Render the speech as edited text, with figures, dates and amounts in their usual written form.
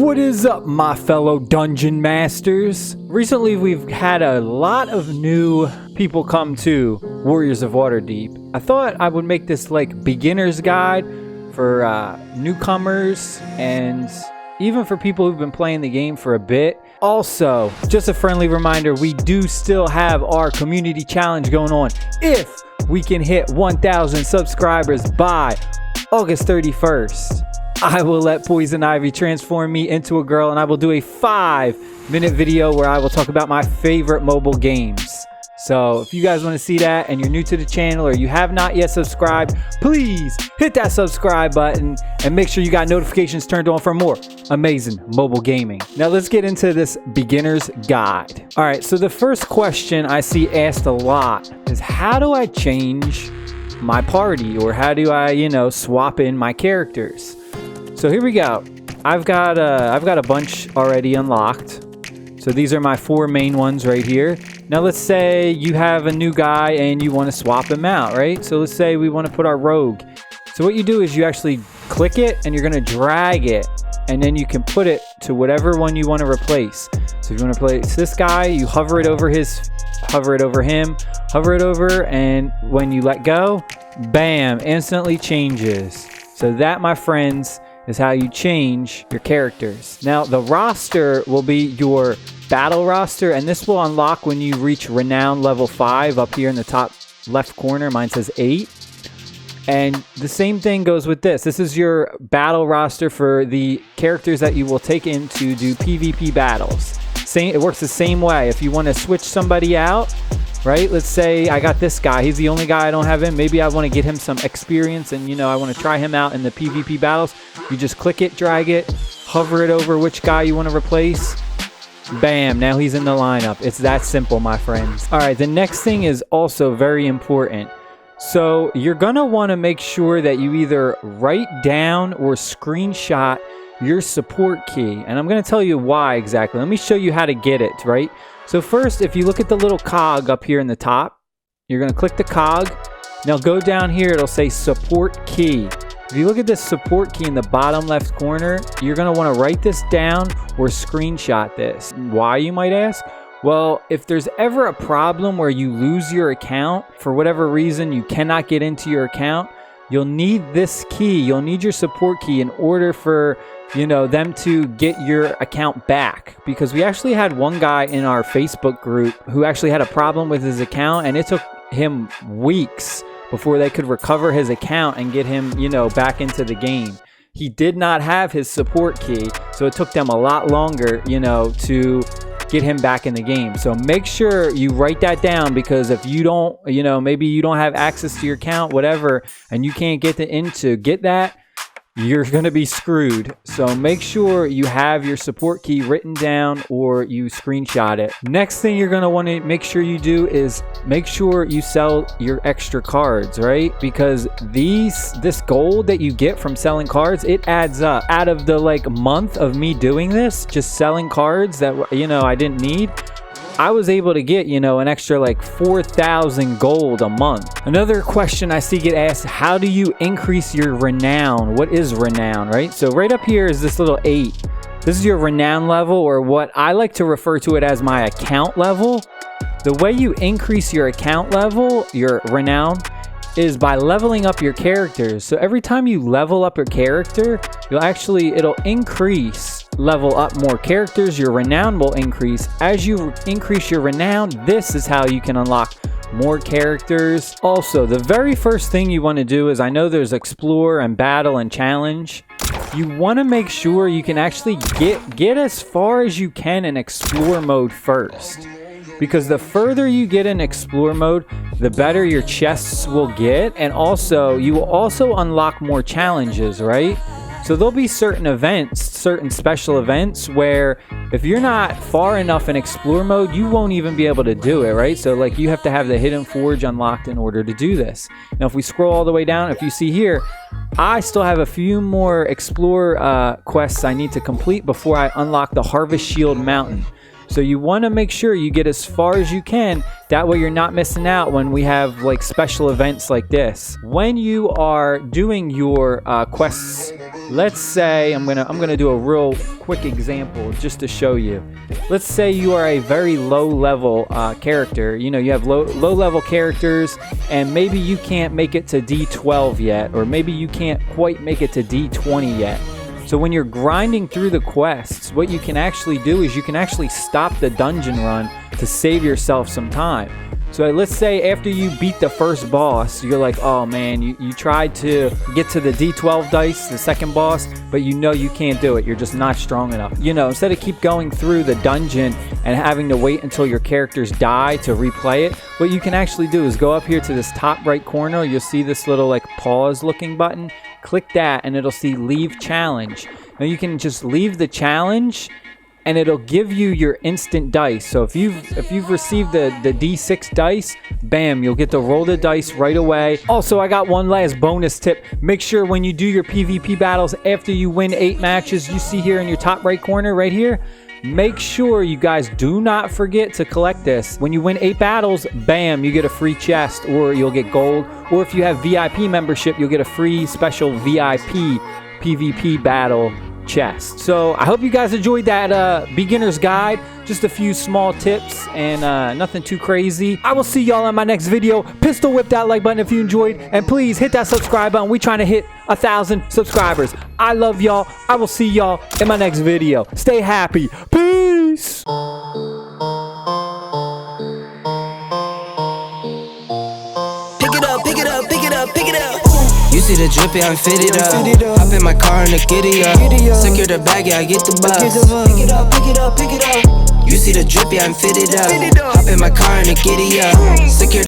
What is up, my fellow dungeon masters? Recently, we've had a lot of new people come to Warriors of Waterdeep. I thought I would make this like beginner's guide for newcomers and even for people who've been playing the game for a bit. Also, just a friendly reminder, we do still have our community challenge going on. If we can hit 1,000 subscribers by August 31st, I will let Poison Ivy transform me into a girl, and I will do a 5-minute video where I will talk about my favorite mobile games. So if you guys want to see that and you're new to the channel or you have not yet subscribed, please hit that subscribe button and make sure you got notifications turned on for more amazing mobile gaming. Now let's get into this beginner's guide. All right, so the first question I see asked a lot is, how do I change my party, or how do I, swap in my characters? So here we go. I've got a bunch already unlocked. So these are my 4 main ones right here. Now let's say you have a new guy and you want to swap him out, right? So let's say we want to put our rogue. So what you do is you actually click it and you're going to drag it, and then you can put it to whatever one you want to replace. So if you want to replace this guy, you hover it over him, hover it over, and when you let go, bam, instantly changes. So that, my friends, is how you change your characters. Now the roster will be your battle roster, and this will unlock when you reach Renown level 5 up here in the top left corner. Mine says 8. And the same thing goes with this. This is your battle roster for the characters that you will take in to do PvP battles. It works the same way. If you want to switch somebody out, right? Let's say I got this guy. He's the only guy I don't have in. Maybe I want to get him some experience and, I want to try him out in the PvP battles. You just click it, drag it, hover it over which guy you want to replace. Bam, now he's in the lineup. It's that simple, my friends. All right, the next thing is also very important. So you're going to want to make sure that you either write down or screenshot your support key. And I'm going to tell you why exactly. Let me show you how to get it, right? So first, if you look at the little cog up here in the top, you're going to click the cog. Now go down here, it'll say support key. If you look at this support key in the bottom left corner, you're going to want to write this down or screenshot this. Why, you might ask? Well, if there's ever a problem where you lose your account, for whatever reason you cannot get into your account, you'll need this key. You'll need your support key in order for them to get your account back. Because we actually had one guy in our Facebook group who actually had a problem with his account, and it took him weeks before they could recover his account and get him, back into the game. He did not have his support key, so it took them a lot longer, to get him back in the game. So make sure you write that down, because if you don't, maybe you don't have access to your account, whatever, and you can't get get that, you're going to be screwed. So make sure you have your support key written down or you screenshot it. Next thing you're going to want to make sure you do is make sure you sell your extra cards, right? Because this gold that you get from selling cards, it adds up. Out of the month of me doing this, just selling cards that, I didn't need, I was able to get, an extra 4,000 gold a month. Another question I see get asked, how do you increase your renown? What is renown, right? So right up here is this little 8. This is your renown level, or what I like to refer to it as my account level. The way you increase your account level, your renown, is by leveling up your characters. So every time you level up your character, it'll level up more characters. Your renown will increase. As you increase your renown, this is how you can unlock more characters. Also, the very first thing you want to do is, I know there's explore and battle and challenge. You want to make sure you can actually get as far as you can in explore mode first. Because the further you get in explore mode, the better your chests will get, and also you will also unlock more challenges, right? So there'll be certain special events where if you're not far enough in explore mode, you won't even be able to do it, right? So you have to have the hidden forge unlocked in order to do this. Now if we scroll all the way down, if you see here, I still have a few more explore quests I need to complete before I unlock the Harvest Shield Mountain. So you want to make sure you get as far as you can. That way you're not missing out when we have like special events like this. When you are doing your quests, let's say I'm gonna do a real quick example just to show you. Let's say you are a very low level character. You know, you have low level characters, and maybe you can't make it to D12 yet, or maybe you can't quite make it to D20 yet. So when you're grinding through the quests, what you can actually do is you can actually stop the dungeon run to save yourself some time. So let's say after you beat the first boss, you're like, oh man, you tried to get to the D12 dice, the second boss, but you know you can't do it. You're just not strong enough. You know, instead of keep going through the dungeon and having to wait until your characters die to replay it, what you can actually do is go up here to this top right corner. You'll see this little like pause looking button. Click that and it'll see leave challenge. Now you can just leave the challenge and it'll give you your instant dice. So if you've received the D6 dice, bam, you'll get to roll the dice right away. Also, I got one last bonus tip. Make sure when you do your PvP battles after you win 8 matches, you see here in your top right corner right here, make sure you guys do not forget to collect this. When you win 8 battles, bam, you get a free chest, or you'll get gold. Or if you have VIP membership, you'll get a free special VIP PvP battle chest. So I hope you guys enjoyed that beginner's guide. Just a few small tips and nothing too crazy. I will see y'all in my next video. Pistol whip that like button if you enjoyed, and please hit that subscribe button. We trying to hit 1,000 subscribers. I love y'all. I will see y'all in my next video. Stay happy. Peace. Pick it up, pick it up, pick it up, pick it up. You see the drippy, I'm fitted up. Hop in my car and the giddy up. Secure the bag, yeah, I get the bus. Pick it up, pick it up, pick it up. You see the drippy, I'm fitted up. Hop in my car and the giddy up. Secure